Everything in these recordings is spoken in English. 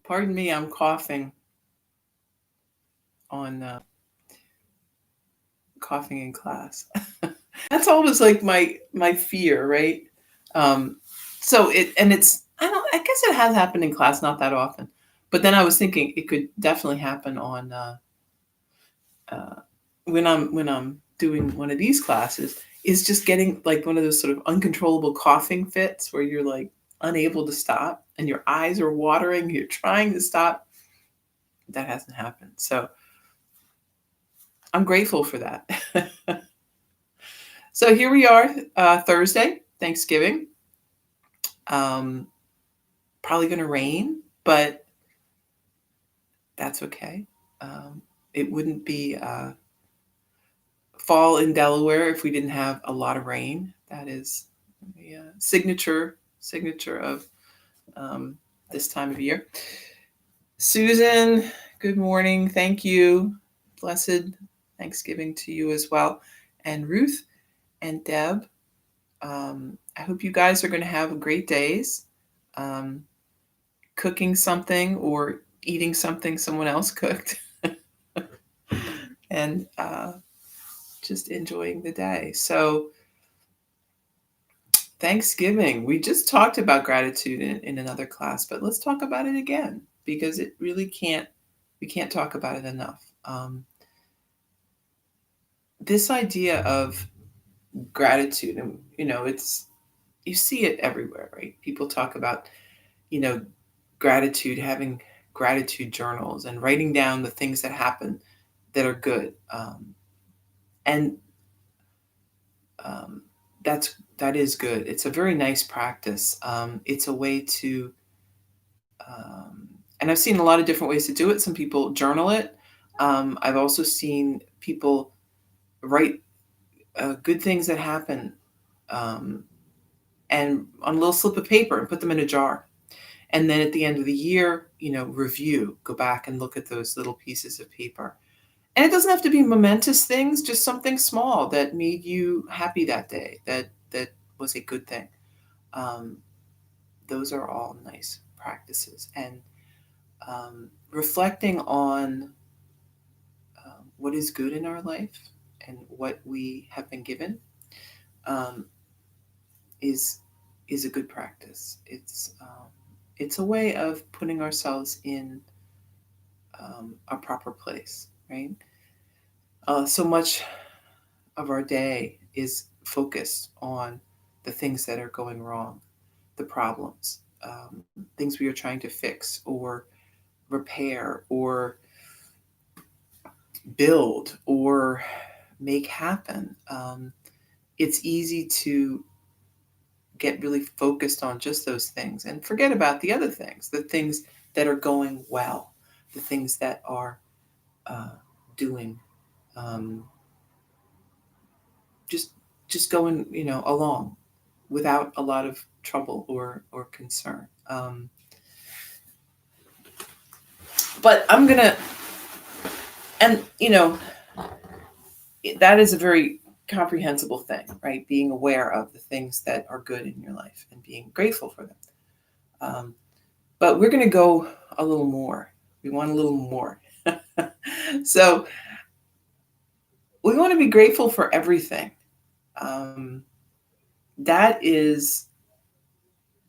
Pardon me, I'm coughing on coughing in class. That's always like my fear, right? Um, so it's I guess it has happened in class, not that often, but then I was thinking it could definitely happen on uh, when I'm doing one of these classes. Is just getting like one of those sort of uncontrollable coughing fits where you're like unable to stop and your eyes are watering. You're trying to stop. That hasn't happened, so I'm grateful for that. So here we are, Thursday, Thanksgiving. Um, Probably going to rain, but that's okay. It wouldn't be fall in Delaware if we didn't have a lot of rain. That is the signature of um, this time of year. Susan, good morning. Thank you. Blessed Thanksgiving to you as well. And Ruth and Deb, I hope you guys are going to have great days. Um, Cooking something or eating something someone else cooked and just enjoying the day. So, Thanksgiving, we just talked about gratitude in another class, but let's talk about it again because it really we can't talk about it enough. This idea of gratitude, and you see it everywhere, right? People talk about, you know, gratitude, having gratitude journals and writing down the things that happen that are good. And um, that is good. It's a very nice practice. It's a way to, and I've seen a lot of different ways to do it. Some people journal it. I've also seen people write good things that happen um, and on a little slip of paper and put them in a jar. And then at the end of the year, review, go back and look at those little pieces of paper. And it doesn't have to be momentous things, just something small that made you happy that day, that was a good thing. Um, those are all nice practices. And reflecting on what is good in our life and what we have been given um, is is a good practice. It's a way of putting ourselves in a proper place, right? So much of our day is focused on the things that are going wrong, the problems, things we are trying to fix or repair or build or make happen. It's easy to get really focused on just those things and forget about the things that are going well, the things that are doing um, just going along without a lot of trouble or concern. But I'm gonna, and that is a very comprehensible thing, right? Being aware of the things that are good in your life and being grateful for them. But we're going to go a little more. We want a little more. So we want to be grateful for everything. Um, that is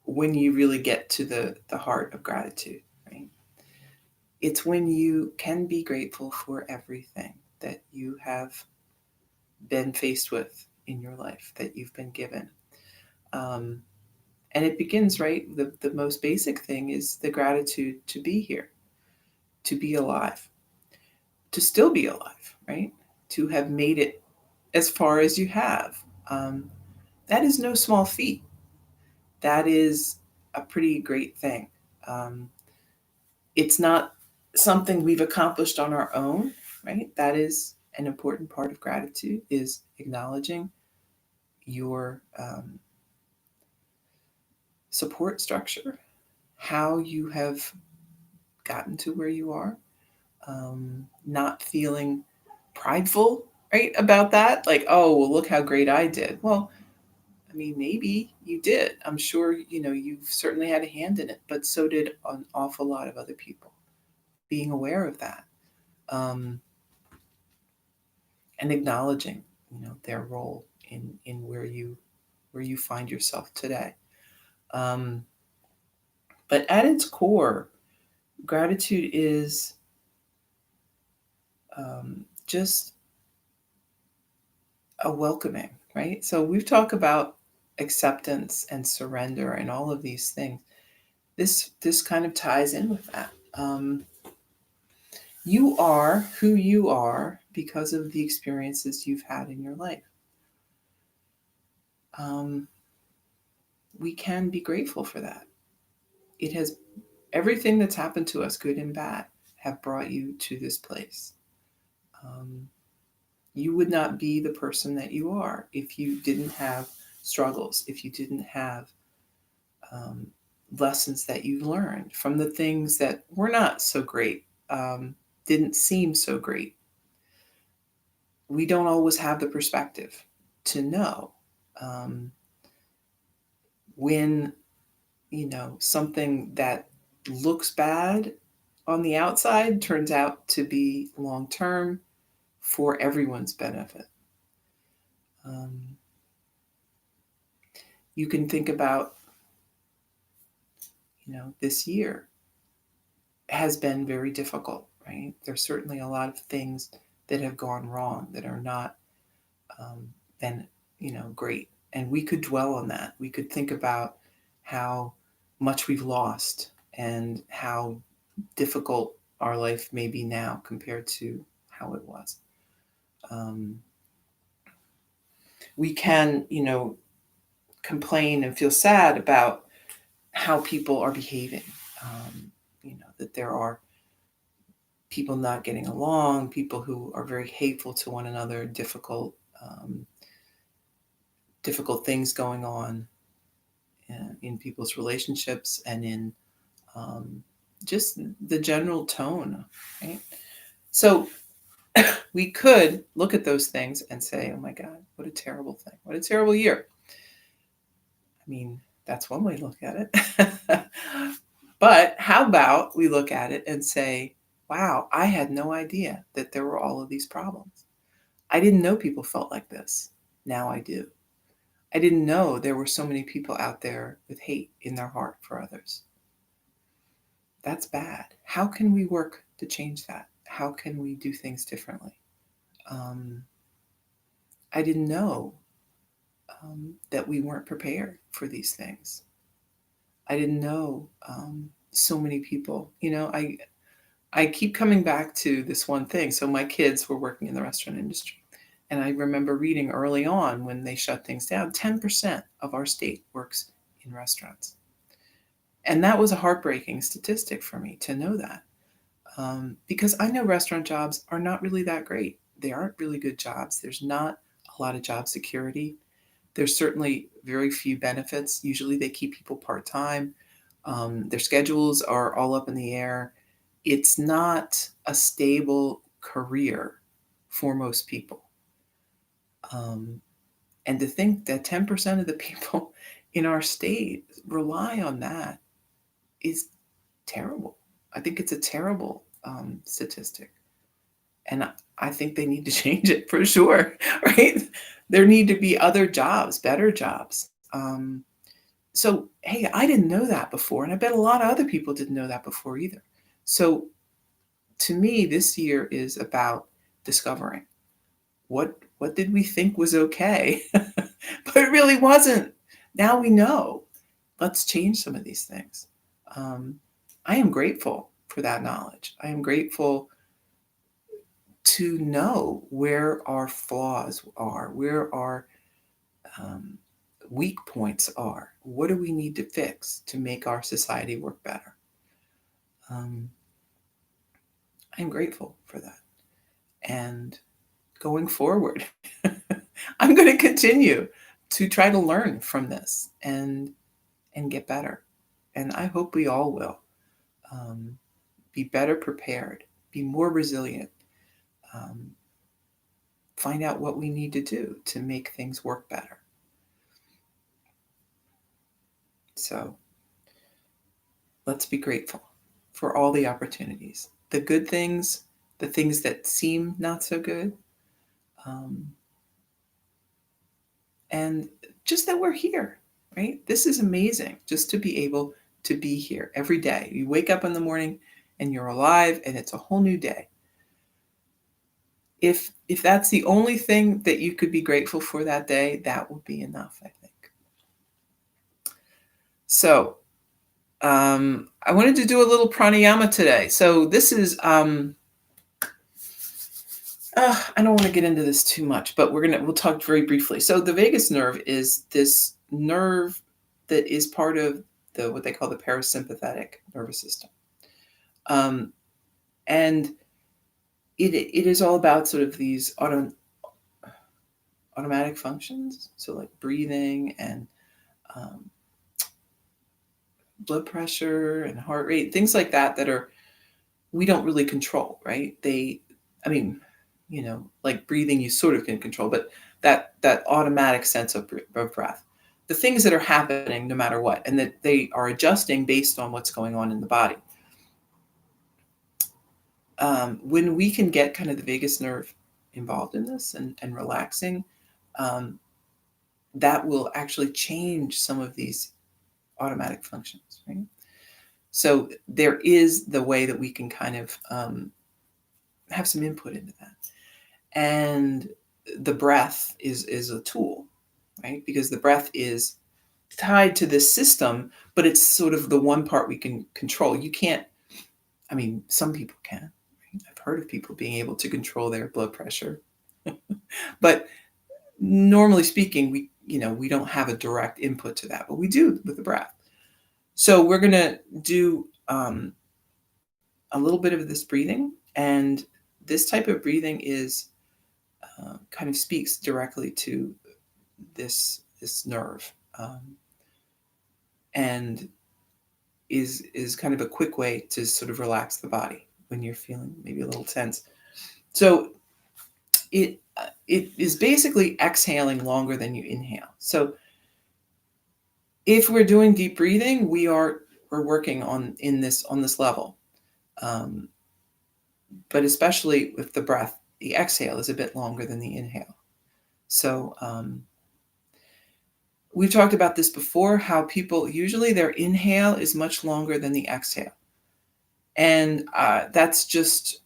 when you really get to the heart of gratitude, right? It's when you can be grateful for everything that you have been faced with in your life, that you've been given. Um, and it begins, right? The most basic thing is the gratitude to be here, to be alive, to still be alive, right? To have made it as far as you have. Um, that is no small feat. That is a pretty great thing. Um, it's not something we've accomplished on our own, right? That is an important part of gratitude is acknowledging your support structure, how you have gotten to where you are, not feeling prideful, right, about that. Like, oh, well, look how great I did. Well, I mean, maybe you did. I'm sure, you've certainly had a hand in it, but so did an awful lot of other people. Being aware of that, um, and acknowledging, their role in where you find yourself today. Um, but at its core, gratitude is just a welcoming, right? So we've talked about acceptance and surrender and all of these things. This kind of ties in with that. You are who you are because of the experiences you've had in your life. Um, we can be grateful for that. It has everything that's happened to us, good and bad, have brought you to this place. Um, you would not be the person that you are if you didn't have struggles, if you didn't have um, lessons that you learned from the things that were not so great, didn't seem so great. We don't always have the perspective to know um, when something that looks bad on the outside turns out to be long term for everyone's benefit. Um, you can think about, this year has been very difficult, right? There's certainly a lot of things that have gone wrong that are not um, been, great. And we could dwell on that. We could think about how much we've lost and how difficult our life may be now compared to how it was. Um, we can, complain and feel sad about how people are behaving. That there are people not getting along, people who are very hateful to one another, um, difficult things going on in people's relationships and in um, just the general tone, right? So we could look at those things and say, oh my God, what a terrible thing. What a terrible year. I mean, that's one way to look at it. But how about we look at it and say, wow, I had no idea that there were all of these problems. I didn't know people felt like this. Now I do. I didn't know there were so many people out there with hate in their heart for others. That's bad. How can we work to change that? How can we do things differently? Um, I didn't know that we weren't prepared for these things. I didn't know so many people. I keep coming back to this one thing. So my kids were working in the restaurant industry, and I remember reading early on when they shut things down, 10% of our state works in restaurants, and that was a heartbreaking statistic for me to know that. Because I know restaurant jobs are not really that great. They aren't really good jobs. There's not a lot of job security. There's certainly very few benefits. Usually they keep people part time. Their schedules are all up in the air. It's not a stable career for most people. Um, and to think that 10% of the people in our state rely on that is terrible. I think it's a terrible statistic. And I think they need to change it for sure, right? There need to be other jobs, better jobs. So, hey, I didn't know that before, and I bet a lot of other people didn't know that before either. So, to me, this year is about discovering what did we think was okay, but it really wasn't. Now we know. Let's change some of these things. Um, I am grateful for that knowledge. I am grateful to know where our flaws are, where our um, weak points are. What do we need to fix to make our society work better? Um, I'm grateful for that. And going forward, I'm going to continue to try to learn from this and get better. And I hope we all will be better prepared, be more resilient, um, find out what we need to do to make things work better. So let's be grateful for all the opportunities, the good things, the things that seem not so good, um, and just that we're here, right? This is amazing just to be able to be here every day. You wake up in the morning and you're alive and it's a whole new day. If that's the only thing that you could be grateful for that day, that would be enough, I think. So I wanted to do a little pranayama today. So this is I don't want to get into this too much, but we'll talk very briefly. So the vagus nerve is this nerve that is part of the what they call the parasympathetic nervous system, um, and it is all about sort of these automatic functions. So like breathing and um, blood pressure and heart rate, things like that that are we don't really control, right? I mean, like breathing, you sort of can control, but that automatic sense of breath, the things that are happening no matter what, and that they are adjusting based on what's going on in the body. When we can get kind of the vagus nerve involved in this and relaxing, um, that will actually change some of these automatic functions, right? So there is the way that we can kind of have some input into that. And the breath is a tool, right? Because the breath is tied to this system, but it's sort of the one part we can control. You can't, I mean, some people can. Right? I've heard of people being able to control their blood pressure. But normally speaking, we don't have a direct input to that, but we do with the breath. So we're going to do a little bit of this breathing. And this type of breathing is kind of speaks directly to this nerve, and is kind of a quick way to sort of relax the body when you're feeling maybe a little tense. So it is basically exhaling longer than you inhale. So if we're doing deep breathing, we're working on this level, um, but especially with the breath, the exhale is a bit longer than the inhale. So we've talked about this before, how people usually their inhale is much longer than the exhale. And that's just,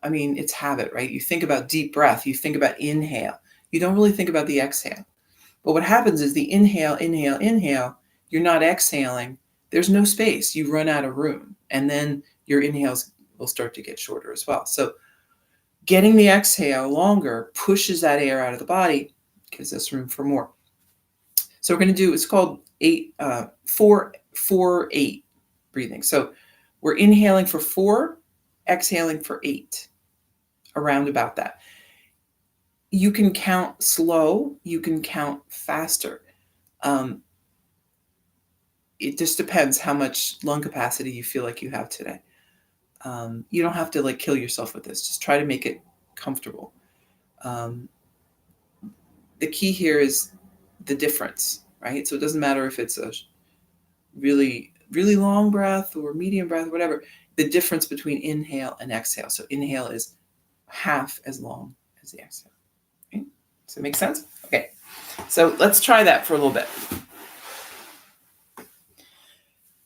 I mean, it's habit, right? You think about deep breath, you think about inhale. You don't really think about the exhale. But what happens is the inhale, inhale, inhale, you're not exhaling. There's no space. You run out of room. And then your inhales will start to get shorter as well. So getting the exhale longer pushes that air out of the body, gives us room for more. So we're going to do, it's called 4-4-8 breathing. So we're inhaling for 4, exhaling for 8, around about that. You can count slow, you can count faster. It just depends how much lung capacity you feel like you have today. You don't have to like kill yourself with this. Just try to make it comfortable. Um, the key here is the difference, right? So it doesn't matter if it's a really, really long breath or medium breath, whatever, the difference between inhale and exhale. So inhale is half as long as the exhale. Okay? Does that make sense? Okay. So let's try that for a little bit.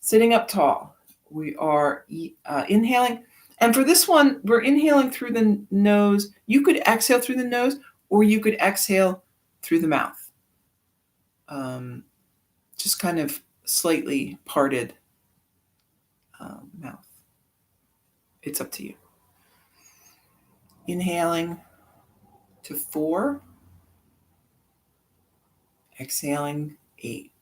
Sitting up tall. We are inhaling. And for this one, we're inhaling through the nose. You could exhale through the nose, or you could exhale through the mouth. Just kind of slightly parted mouth. It's up to you. Inhaling to 4, exhaling 8.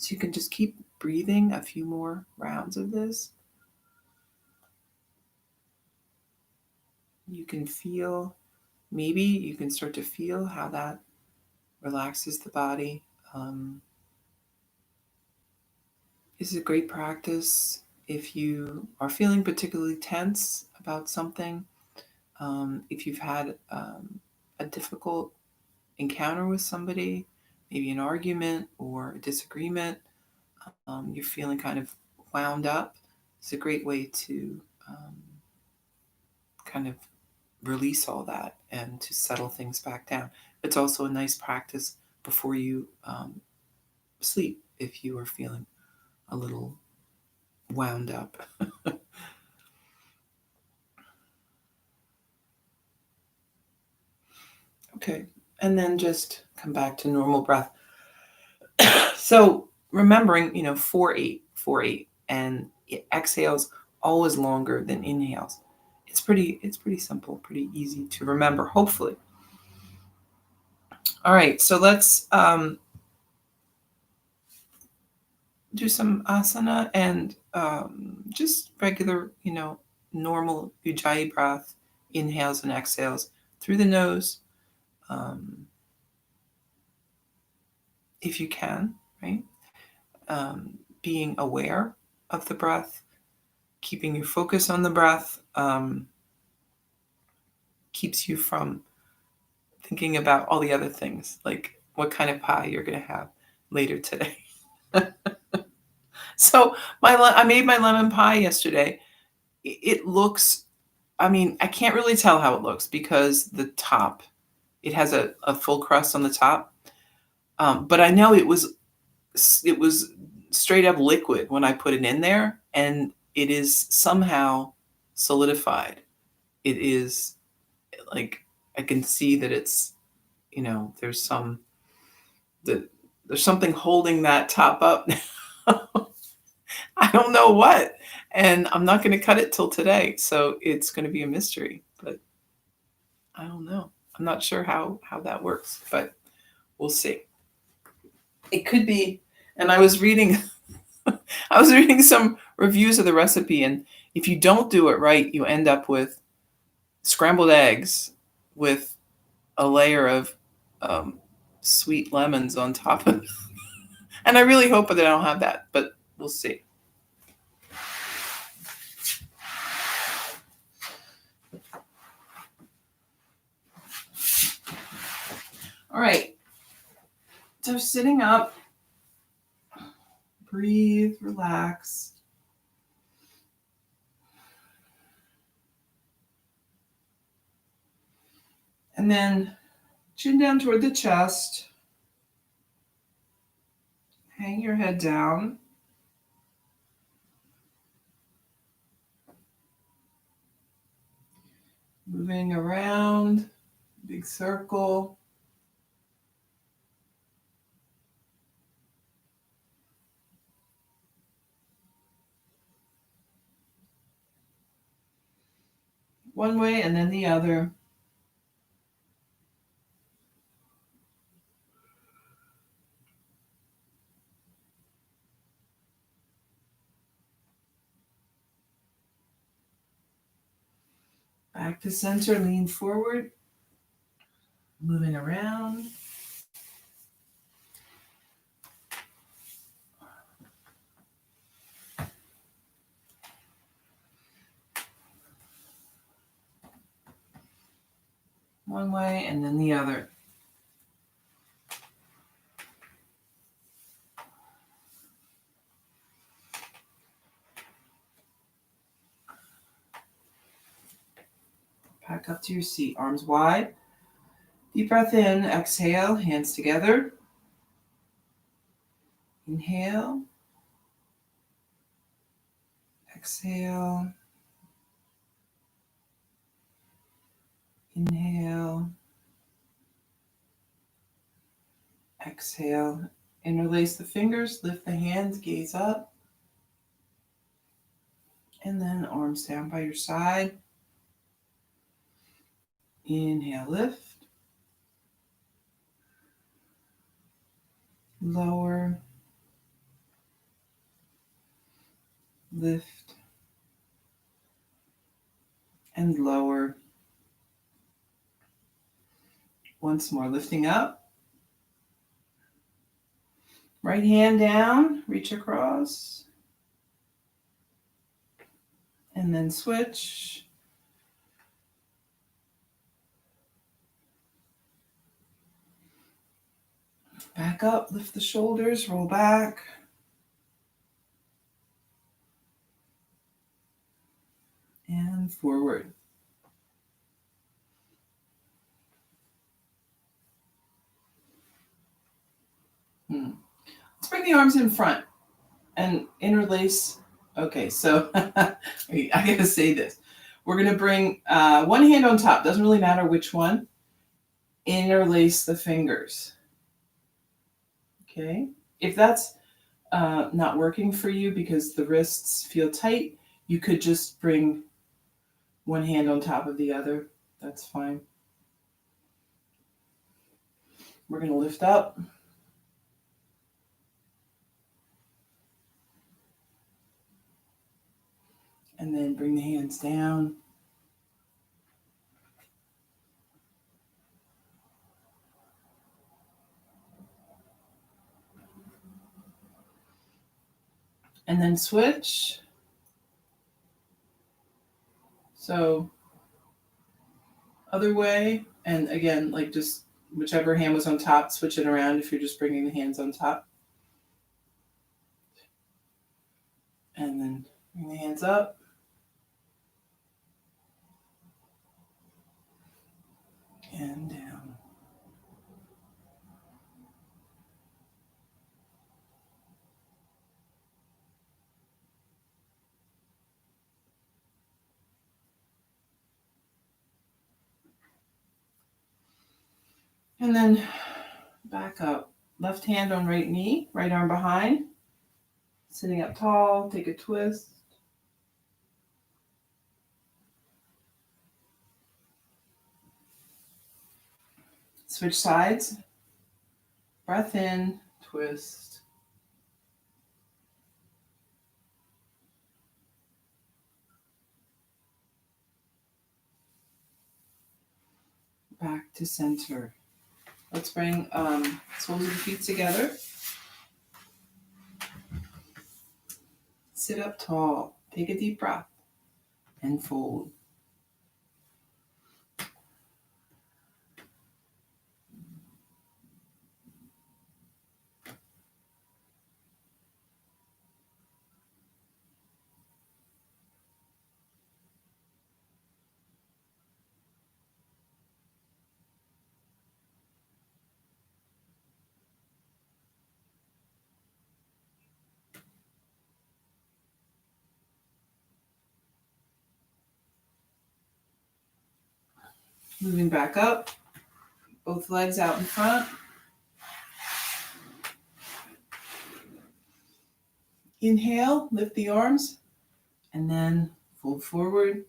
So you can just keep breathing a few more rounds of this. You can feel, maybe you can start to feel how that relaxes the body. This is a great practice if you are feeling particularly tense about something, if you've had a difficult encounter with somebody, maybe an argument or a disagreement, you're feeling kind of wound up. It's a great way to kind of release all that and to settle things back down. It's also a nice practice before you sleep if you are feeling a little wound up. Okay, and then just come back to normal breath. So remembering, 4-8, 4-8, and exhales always longer than inhales. It's pretty simple, pretty easy to remember, hopefully. All right, so let's do some asana and just regular, normal ujjayi breath, inhales and exhales through the nose, um, if you can, right? Being aware of the breath, keeping your focus on the breath, keeps you from thinking about all the other things, like what kind of pie you're going to have later today. So I made my lemon pie yesterday. It looks, I mean, I can't really tell how it looks because the top, it has a full crust on the top. But I know it was straight up liquid when I put it in there, and it is somehow solidified. It is like I can see that it's, there's that there's something holding that top up. I don't know what, and I'm not going to cut it till today, so it's going to be a mystery. But I don't know. I'm not sure how that works, but we'll see. It could be. And I was reading I was reading some reviews of the recipe, and if you don't do it right, you end up with scrambled eggs with a layer of um, sweet lemons on top of it. And I really hope that I don't have that, but we'll see. All right. So sitting up, breathe, relax. And then chin down toward the chest. Hang your head down. Moving around, big circle. One way and then the other. Back to center, lean forward. Moving around. One way and then the other. Back up to your seat, arms wide. Deep breath in, exhale, hands together. Inhale. Exhale. Inhale. Exhale. Interlace the fingers, lift the hands, gaze up. And then arms down by your side. Inhale, lift. Lower. lift, and lower. Once more, lifting up. Right hand down, reach across. And then switch. Back up, lift the shoulders, roll back. And forward. Let's bring the arms in front and interlace. Okay, so I gotta say this. We're gonna bring one hand on top, doesn't really matter which one. Interlace the fingers. Okay, if that's not working for you because the wrists feel tight, you could just bring one hand on top of the other. That's fine. We're going to lift up. And then bring the hands down. And then switch. So other way. And again, like just whichever hand was on top, switch it around if you're just bringing the hands on top. And then bring the hands up. And down. And then back up. Left hand on right knee, right arm behind. Sitting up tall, take a twist. Switch sides. Breath in, twist. Back to center. Let's bring soles of the feet together. Sit up tall. Take a deep breath and fold. Moving back up. Both legs out in front. Inhale, lift the arms, and then fold forward.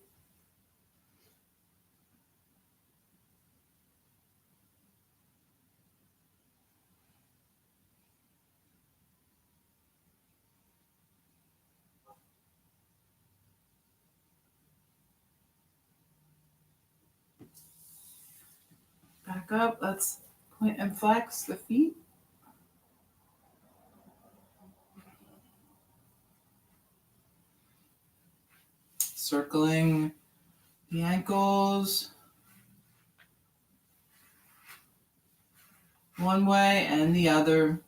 Back up. Let's point and flex the feet. Circling the ankles one way and the other.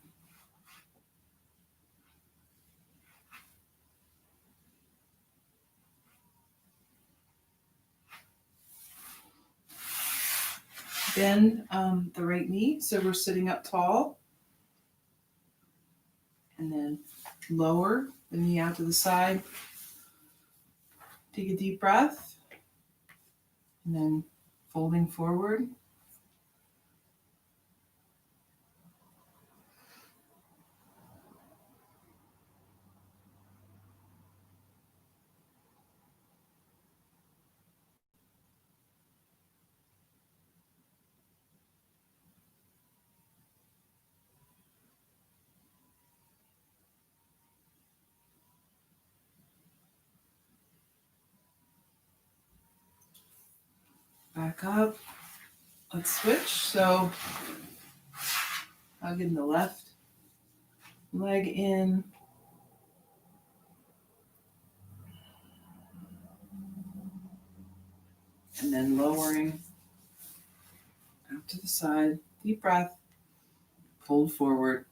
Bend the right knee so we're sitting up tall. And then lower the knee out to the side. Take a deep breath. And then folding forward. Back up. Let's switch. So hugging the left leg in. And then lowering out to the side. Deep breath. Fold forward.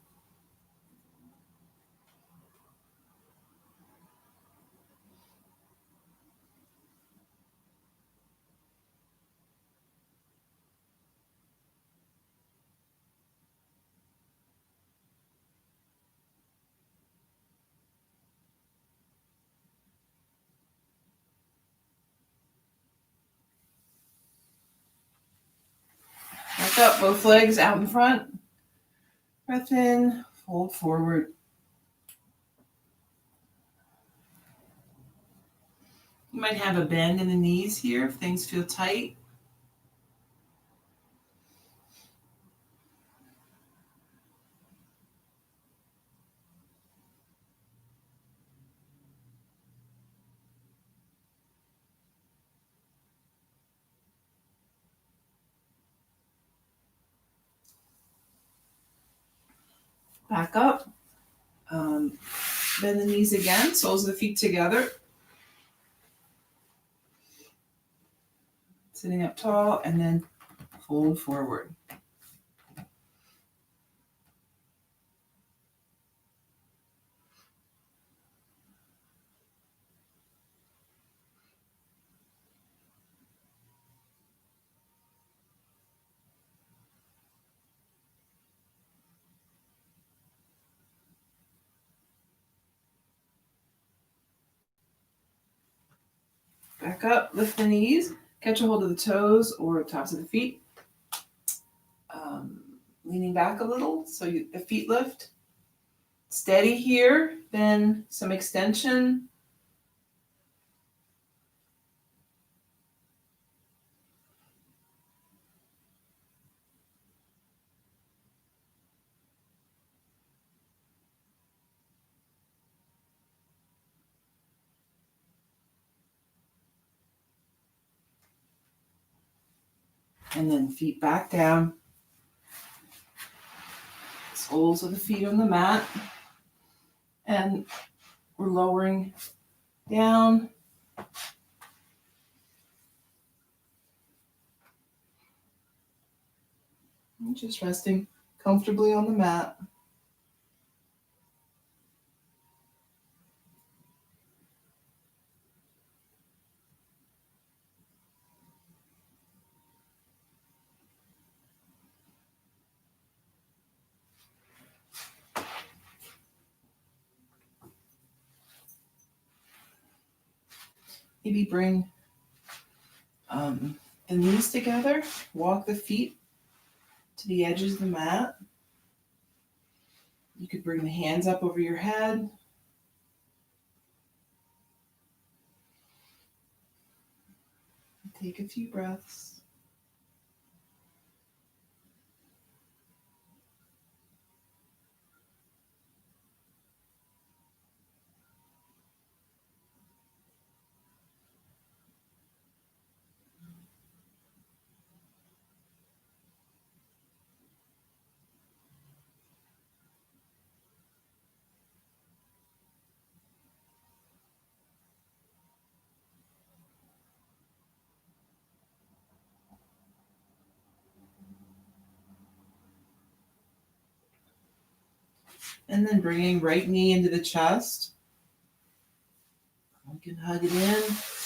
Back up, both legs out in front. Breath in, fold forward. You might have a bend in the knees here if things feel tight. Back up. Bend the knees again, soles of the feet together. Sitting up tall, and then fold forward. Back up, lift the knees, catch a hold of the toes or tops of the feet. Leaning back a little so the feet lift. Steady here, then some extension. And then feet back down. Soles of the feet on the mat. And we're lowering down. And just resting comfortably on the mat. Maybe bring the knees together, walk the feet to the edges of the mat. You could bring the hands up over your head. Take a few breaths. And then bringing right knee into the chest. You can hug it in.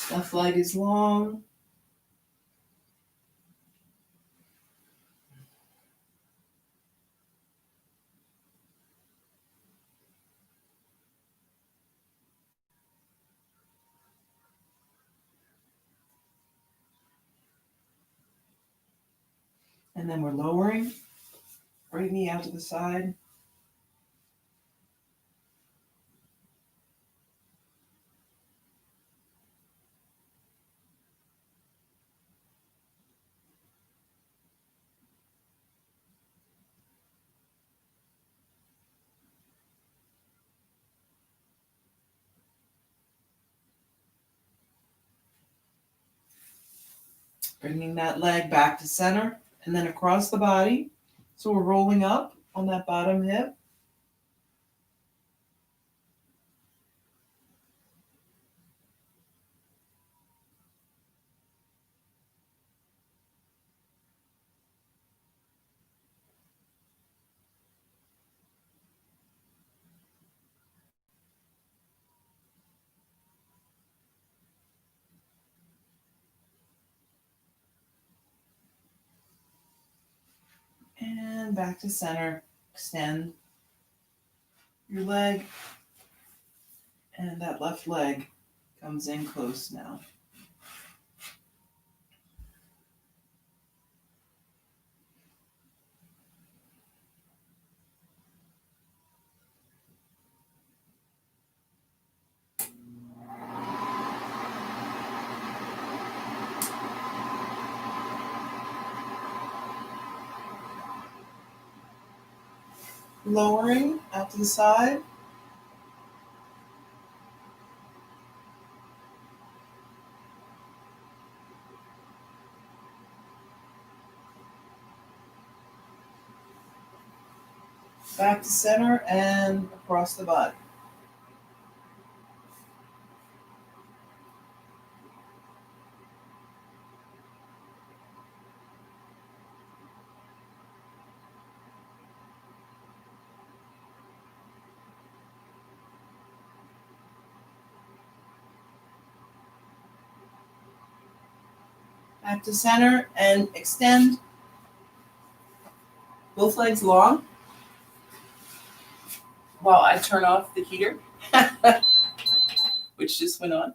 Left leg is long. And then we're lowering. Right knee out to the side. Bringing that leg back to center and then across the body. So we're rolling up on that bottom hip. And back to center. Extend your leg. And that left leg comes in close now. Lowering out to the side. Back to center and across the body. Back to center and extend. Both legs long while I turn off the heater, which just went on.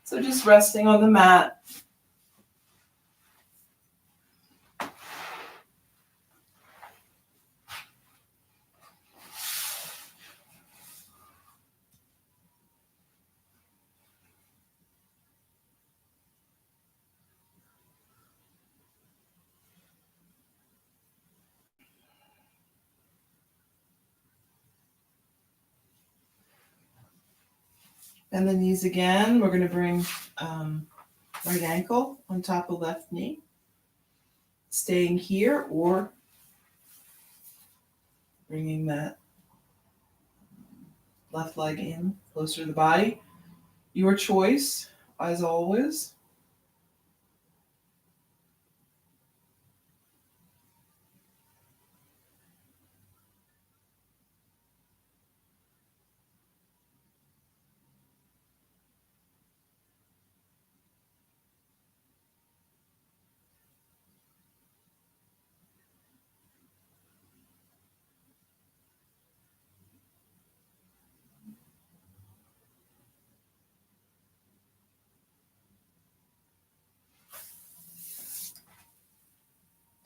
So just resting on the mat. Bend the knees again. We're going to bring right ankle on top of left knee. Staying here or bringing that left leg in closer to the body. Your choice, as always.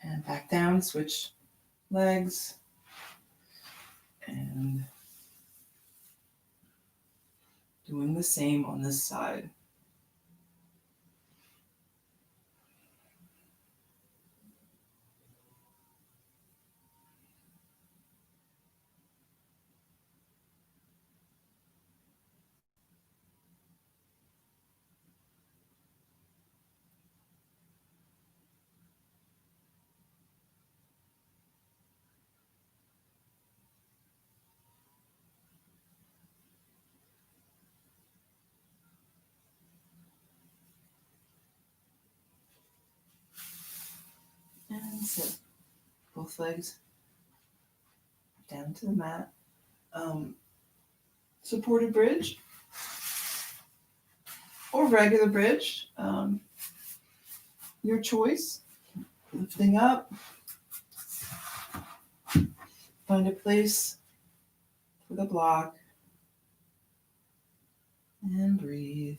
And back down, switch legs. And doing the same on this side. And sit both legs down to the mat. Supported bridge or regular bridge, your choice. Lifting up, find a place for the block, and breathe.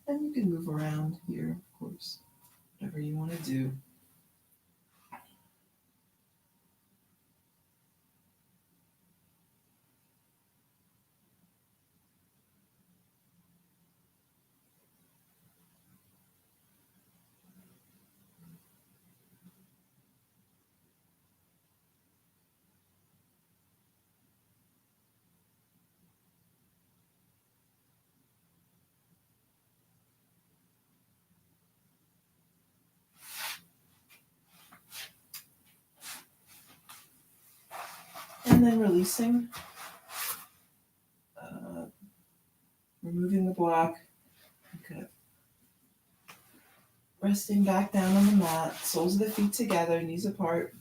And you can move around here, of course, whatever you want to do. And then releasing, removing the block, kind of resting back down on the mat, soles of the feet together, knees apart.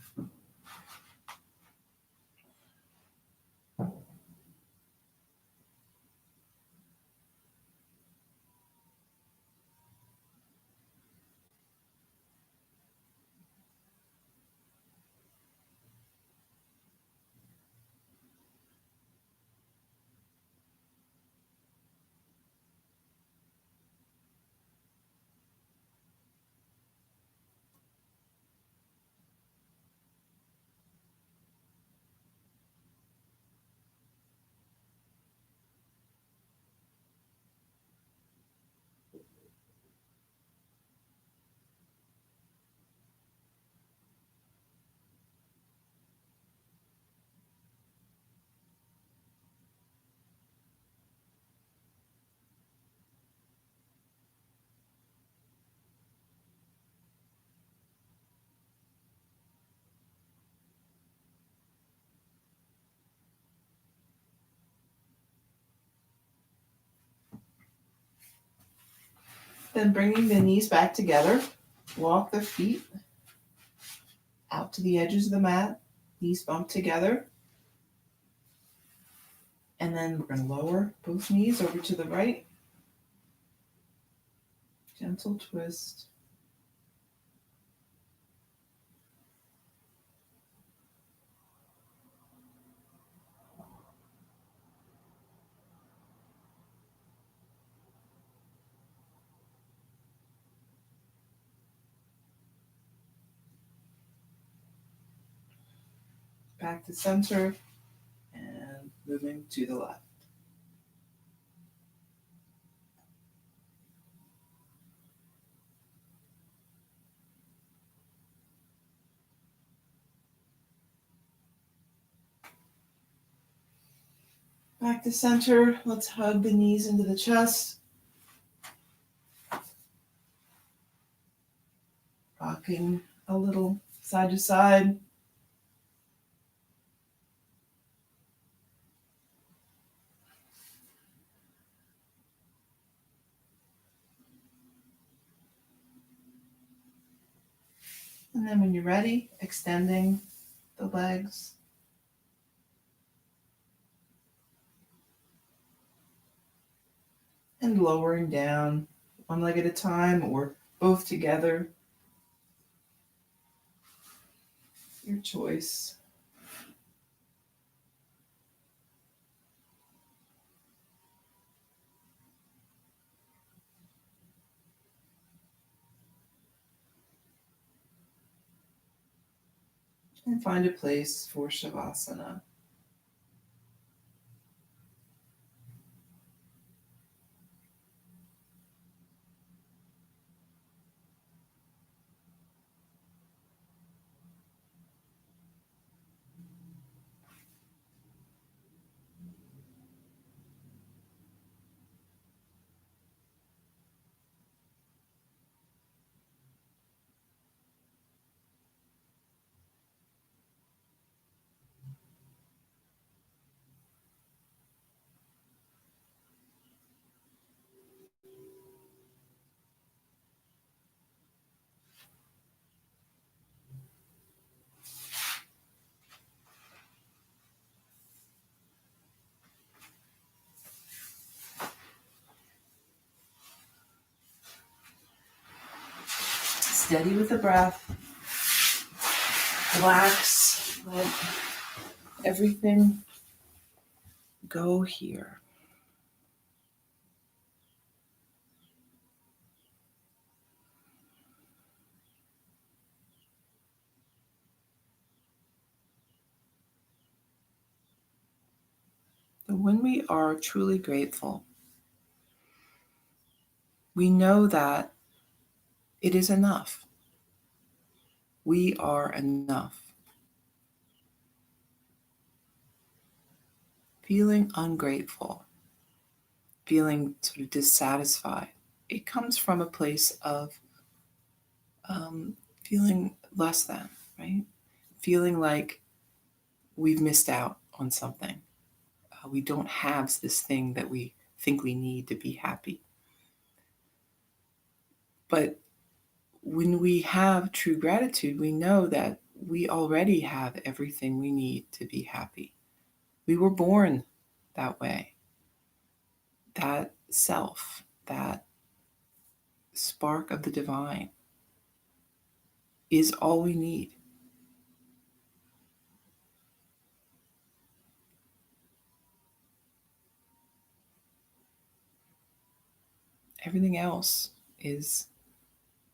Then bringing the knees back together, walk the feet out to the edges of the mat, knees bump together. And then we're going to lower both knees over to the right. Gentle twist. Back to center and moving to the left. Back to center. Let's hug the knees into the chest. Rocking a little side to side. And then when you're ready, extending the legs. And lowering down, one leg at a time or both together. Your choice. And find a place for Shavasana. Steady with the breath. Relax. Let everything go here. when we are truly grateful, we know that it is enough. We are enough. Feeling ungrateful, feeling sort of dissatisfied, it comes from a place of um, feeling less than, right? Feeling like we've missed out on something. We don't have this thing that we think we need to be happy. But when we have true gratitude, we know that we already have everything we need to be happy. We were born that way. That self, that spark of the divine is all we need. Everything else is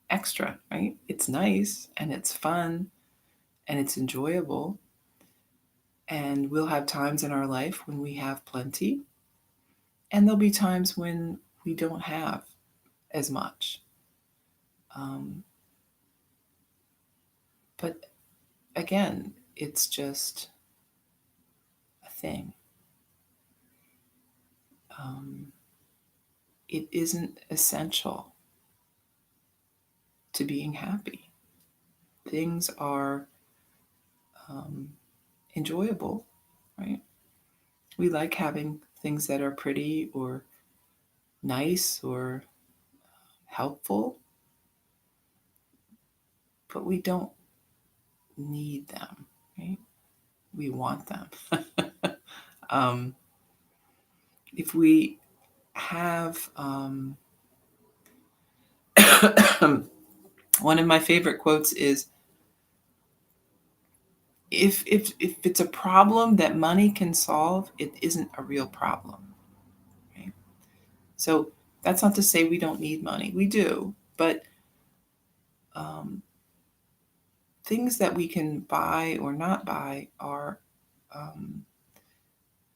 extra, right? It's nice and it's fun and it's enjoyable. And we'll have times in our life when we have plenty, and there'll be times when we don't have as much. Um, but again, it's just a thing. Um, it isn't essential to being happy. Things are um, enjoyable, right? We like having things that are pretty or nice or helpful, but we don't need them, right? We want them. um, if we have one of my favorite quotes is if it's a problem that money can solve, it isn't a real problem, right? So that's not to say we don't need money. We do, but um, things that we can buy or not buy are um,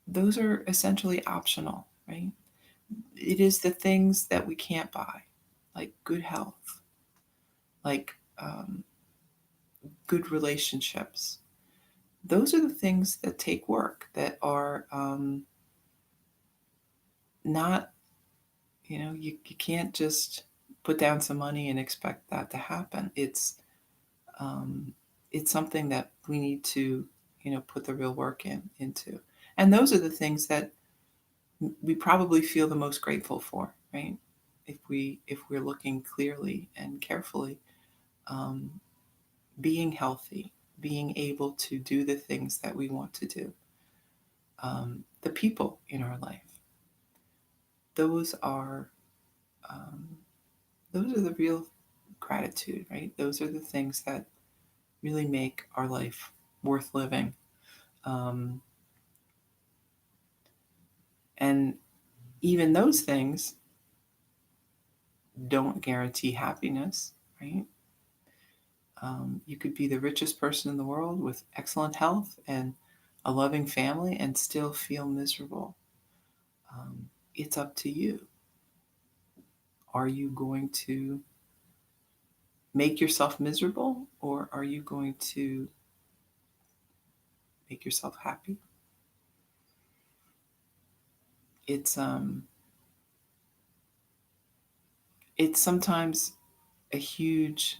those are essentially optional, right? It is the things that we can't buy, like good health, like good relationships. Those are the things that take work, that are not, you can't just put down some money and expect that to happen. Um, it's something that we need to, put the real work into. And those are the things that we probably feel the most grateful for, right? If we're looking clearly and carefully, um, being healthy, being able to do the things that we want to do, the people in our life, those are um, those are the real gratitude, right? Those are the things that really make our life worth living. Um, and even those things don't guarantee happiness, right? You could be the richest person in the world with excellent health and a loving family and still feel miserable. It's up to you. Are you going to make yourself miserable, or are you going to make yourself happy? It's it's sometimes a huge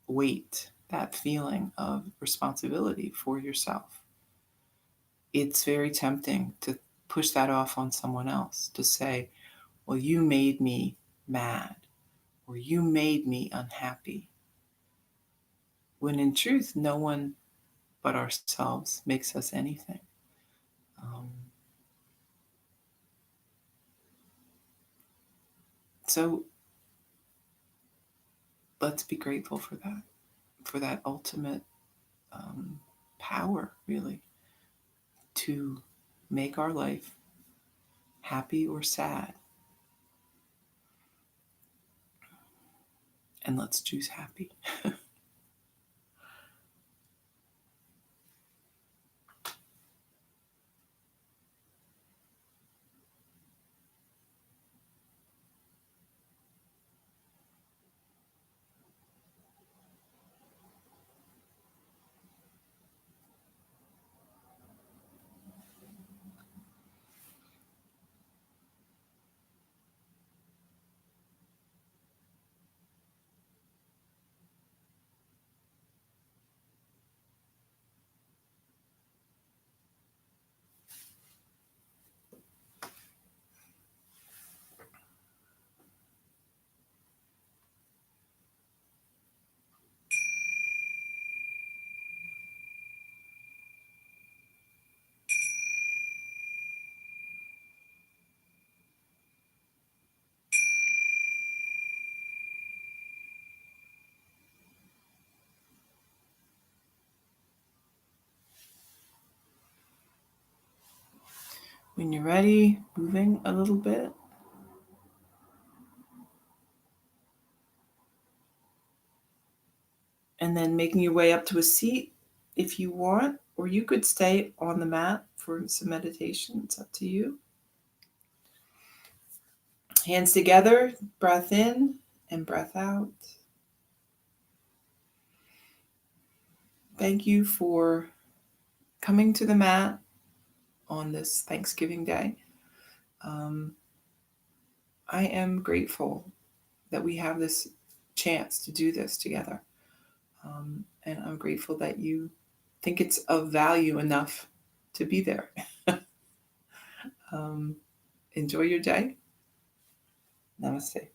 weight, that feeling of responsibility for yourself. It's very tempting to push that off on someone else, to say, well, you made me mad, or you made me unhappy. When in truth, no one but ourselves makes us anything. Um, so let's be grateful for that ultimate um, power, really, to make our life happy or sad. And let's choose happy. When you're ready, moving a little bit. And then making your way up to a seat if you want, or you could stay on the mat for some meditation. It's up to you. Hands together, breath in and breath out. Thank you for coming to the mat on this Thanksgiving Day. I am grateful that we have this chance to do this together. And I'm grateful that you think it's of value enough to be there. Enjoy your day. Namaste.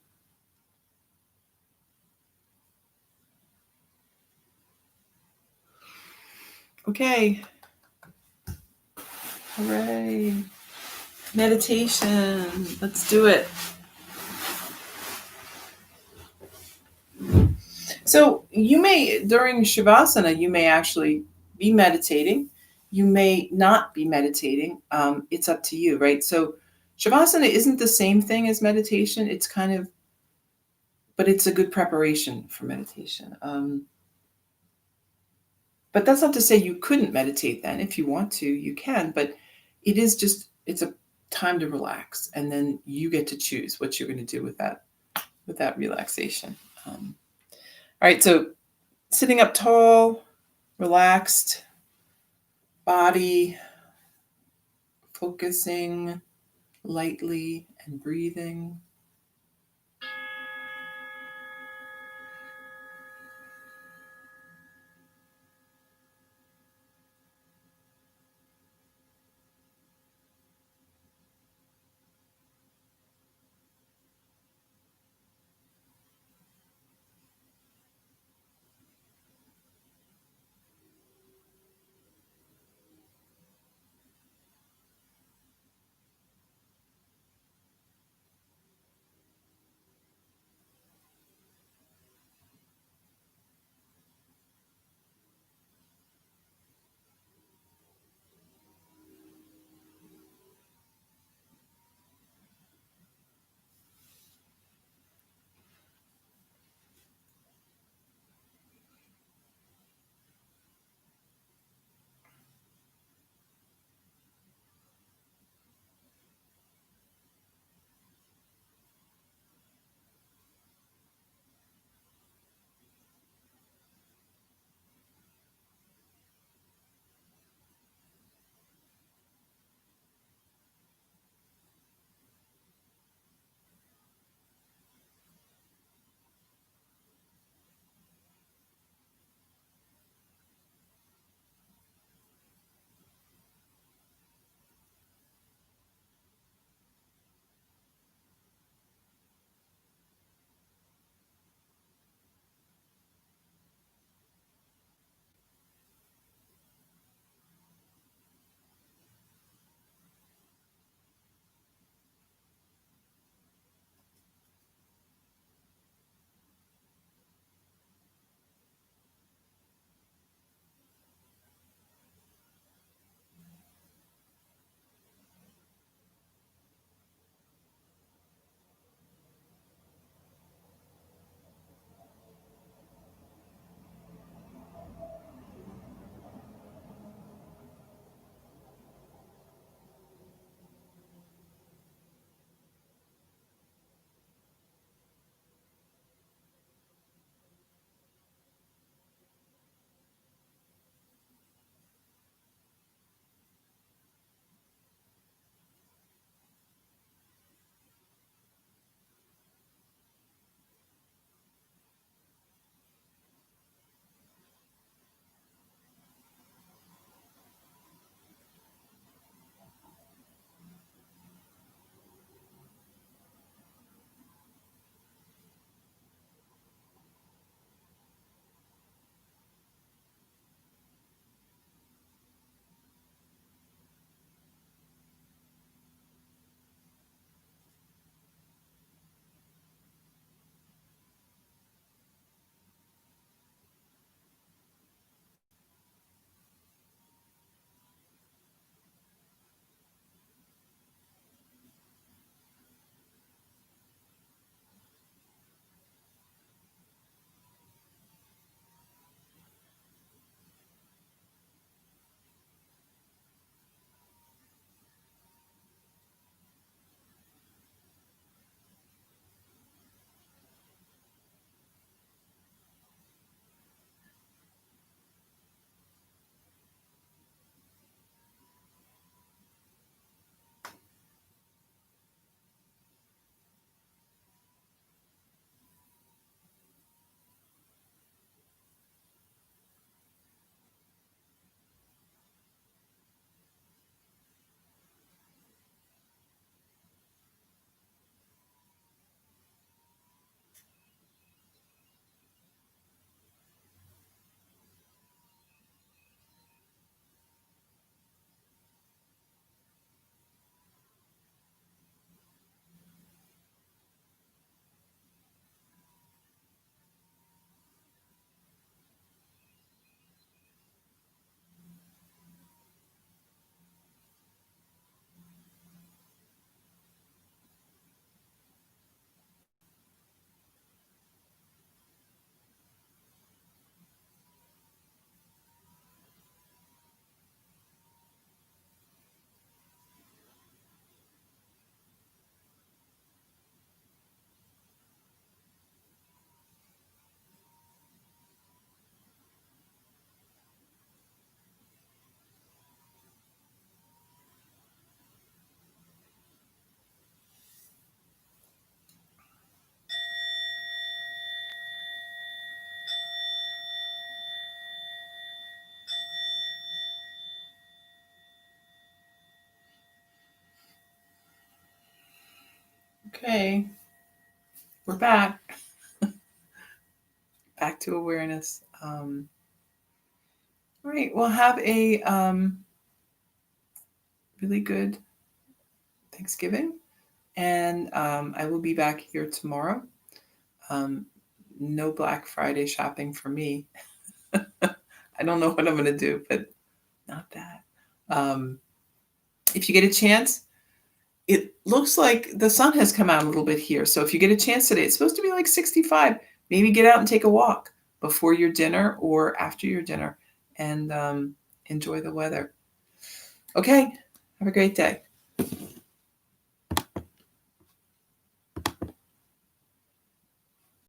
Okay. Hooray. Meditation. Let's do it. So you may, during Shavasana, you may actually be meditating. You may not be meditating. It's up to you, right? So Shavasana isn't the same thing as meditation. It's kind of, but it's a good preparation for meditation. But that's not to say you couldn't meditate then. If you want to, you can. But it is just, it's a time to relax. And then you get to choose what you're going to do with that relaxation. All right, so sitting up tall, relaxed, body, focusing lightly and breathing. Okay, we're back. Back to awareness. All right, well, have a really good Thanksgiving, and I will be back here tomorrow. Um, no Black Friday shopping for me. I don't know what I'm going to do, but not that. Um, if you get a chance, it looks like the sun has come out a little bit here. So if you get a chance today, it's supposed to be like 65. Maybe get out and take a walk before your dinner or after your dinner and enjoy the weather. Okay, have a great day.